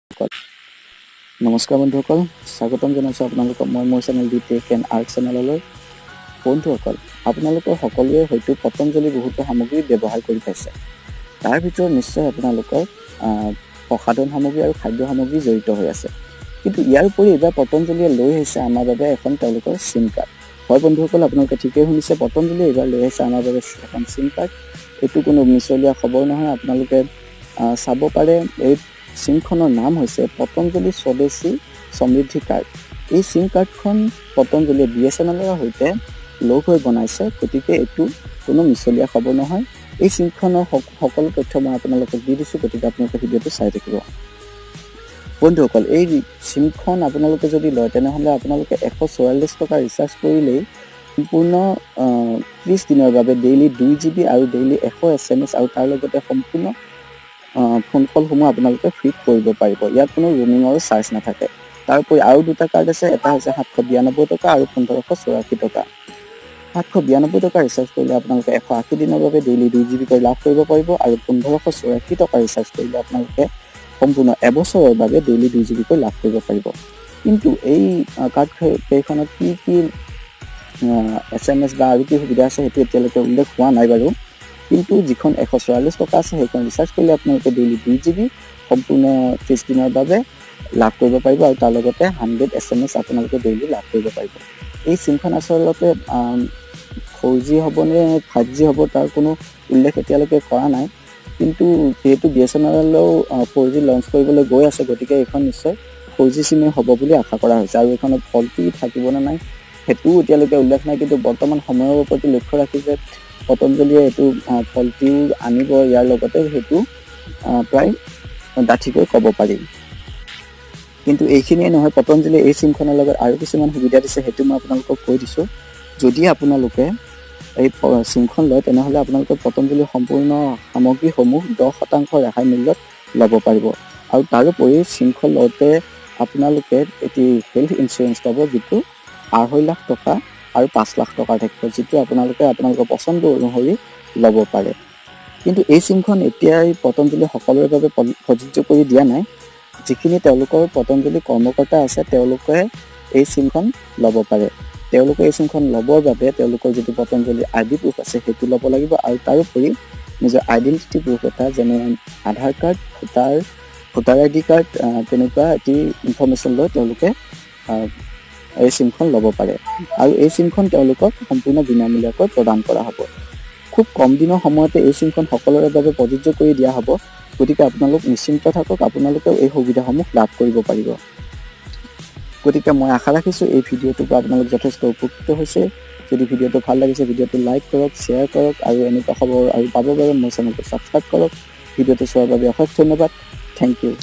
নমস্কাৰ বন্ধুসকল, স্বাগতম জনাইছোঁ আপোনালোকক মই মোৰ channel the tech and art চেনেললৈ। বন্ধুসকল, আপোনালোকৰ সকলোৱে হয়তো পতঞ্জলি বহুতো সামগ্ৰী ব্যৱহাৰ কৰি পাইছে। তাৰ ভিতৰত নিশ্চয় আপোনালোকৰ প্ৰসাধন সামগ্ৰী আৰু খাদ্য সামগ্ৰী জড়িত হৈ আছে। কিন্তু ইয়াৰ উপৰি এইবাৰ পতঞ্জলিয়ে লৈ আহিছে আমাৰ বাবে এখন তেওঁলোকৰ চিম কাৰ্ড। হয় বন্ধুসকল, আপোনালোকে ঠিকেই শুনিছে, পতঞ্জলিয়ে এইবাৰ লৈ আহিছে আমাৰ বাবে এখন চিম কাৰ্ড। এইটো কোনো মিছলীয়া খবৰ নহয়। আপোনালোকে চাব পাৰে, এই চিমখনৰ নাম হৈছে পতঞ্জলি স্বদেশী সমৃদ্ধি কাৰ্ড। এই চিম কাৰ্ডখন পতঞ্জলিয়ে BSNLৰ সৈতে লগ হৈ বনাইছে, গতিকে এইটো কোনো মিছলীয়া খবৰ নহয়। এই চিমখনৰ সকলো তথ্য মই আপোনালোকক দি দিছোঁ, গতিকে আপোনালোকে ভিডিঅ'টো চাই থাকিব। বন্ধুসকল, এই চিমখন আপোনালোকে যদি লয় তেনেহ'লে আপোনালোকে 144 টকা ৰিচাৰ্জ কৰিলেই সম্পূৰ্ণ 30 দিনৰ বাবে ডেইলি 2 GB আৰু ডেইলি 100 SMS আৰু তাৰ লগতে সম্পূৰ্ণ ফোন কলসমূহ আপোনালোকে ফ্ৰীত কৰিব পাৰিব। ইয়াত কোনো ৰোমিঙৰো চাৰ্জ নাথাকে। তাৰ উপৰি আৰু দুটা কাৰ্ড আছে, এটা হৈছে 792 টকা আৰু 1584 টকা। 792 টকা ৰিচাৰ্জ কৰিলে আপোনালোকে 180 দিনৰ বাবে ডেইলি 2 GB কৰি লাভ কৰিব পাৰিব আৰু 1584 টকা ৰিচাৰ্জ কৰিলে আপোনালোকে সম্পূৰ্ণ এবছৰৰ বাবে ডেইলি 2 GB কৰি লাভ কৰিব পাৰিব। কিন্তু এই কাৰ্ড কেইখনত কি SMS বা আৰু কি সুবিধা আছে সেইটো এতিয়ালৈকে উল্লেখ হোৱা নাই বাৰু। কিন্তু যিখন 144 টকা আছে সেইখন ৰিচাৰ্জ কৰিলে আপোনালোকে ডেইলি 2 GB সম্পূৰ্ণ 30 দিনৰ বাবে লাভ কৰিব পাৰিব আৰু তাৰ লগতে 100 SMS আপোনালোকে ডেইলি লাভ কৰিব পাৰিব। এই চিমখন আচলতে 4G হ'ব নে 5G হ'ব তাৰ কোনো উল্লেখ এতিয়ালৈকে কৰা নাই। কিন্তু যিহেতু BSNLও 4G লঞ্চ কৰিবলৈ গৈ আছে, গতিকে এইখন নিশ্চয় 4G চিমেই হ'ব বুলি আশা কৰা হৈছে। আৰু এইখনত ফল্টি থাকিব নে নাই সেইটোও এতিয়ালৈকে উল্লেখ নাই, কিন্তু বৰ্তমান সময়ৰ প্ৰতি লক্ষ্য ৰাখি যে পতঞ্জলিয়ে এইটো ফল্টিও আনিব, ইয়াৰ লগতে সেইটো প্ৰায় ডাঠিকৈ ক'ব পাৰি। কিন্তু এইখিনিয়ে নহয়, পতঞ্জলিয়ে এই চিমখনৰ লগত আৰু কিছুমান সুবিধা দিছে, সেইটো মই আপোনালোকক কৈ দিছোঁ। যদি আপোনালোকে এই চিমখন লয় তেনেহ'লে আপোনালোকে পতঞ্জলিৰ সম্পূৰ্ণ সামগ্ৰীসমূহ 10% ৰেহাই মূল্যত ল'ব পাৰিব। আৰু তাৰোপৰি চিমখন লওঁতে আপোনালোকে এটি হেল্থ ইঞ্চুৰেঞ্চ পাব, যিটো 2.5 লাখ টকা আৰু 5 লাখ টকাৰ থাকিব, যিটো আপোনালোকৰ পচন্দ অনুসৰি ল'ব পাৰে। কিন্তু এই চিমখন এতিয়াই পতঞ্জলি সকলোৰে বাবে প্ৰযোজ্য কৰি দিয়া নাই। যিখিনি তেওঁলোকৰ পতঞ্জলি কৰ্মকৰ্তা আছে তেওঁলোকে এই চিমখন ল'ব পাৰে। তেওঁলোকে এই চিমখন ল'বৰ বাবে তেওঁলোকৰ যিটো পতঞ্জলি ID প্ৰুফ আছে সেইটো ল'ব লাগিব, আৰু তাৰোপৰি নিজৰ আইডেণ্টিটি প্ৰুফ এটা, যেনে আধাৰ কাৰ্ড, ভোটাৰ ID কাৰ্ড, তেনেকুৱা এটি ইনফৰ্মেশ্যন লৈ তেওঁলোকে এই চিমখন ল'ব পাৰে। আৰু এই চিমখন তেওঁলোকক সম্পূৰ্ণ বিনামূলীয়াকৈ প্ৰদান কৰা হ'ব। খুব কম দিনৰ সময়তে এই চিমখন সকলোৰে বাবে প্ৰযোজ্য কৰি দিয়া হ'ব, গতিকে আপোনালোক নিশ্চিন্ত থাকক, আপোনালোকেও এই সুবিধাসমূহ লাভ কৰিব পাৰিব। গতিকে মই আশা ৰাখিছোঁ এই ভিডিঅ'টোৰ পৰা আপোনালোক যথেষ্ট উপকৃত হৈছে। যদি ভিডিঅ'টো ভাল লাগিছে ভিডিঅ'টো লাইক কৰক, শ্বেয়াৰ কৰক, আৰু এনেকুৱা খবৰ আৰু পাবৰ বাবে মোৰ চেনেলটো ছাবস্ক্ৰাইব কৰক। ভিডিঅ'টো চোৱাৰ বাবে অশেষ ধন্যবাদ। Thank U.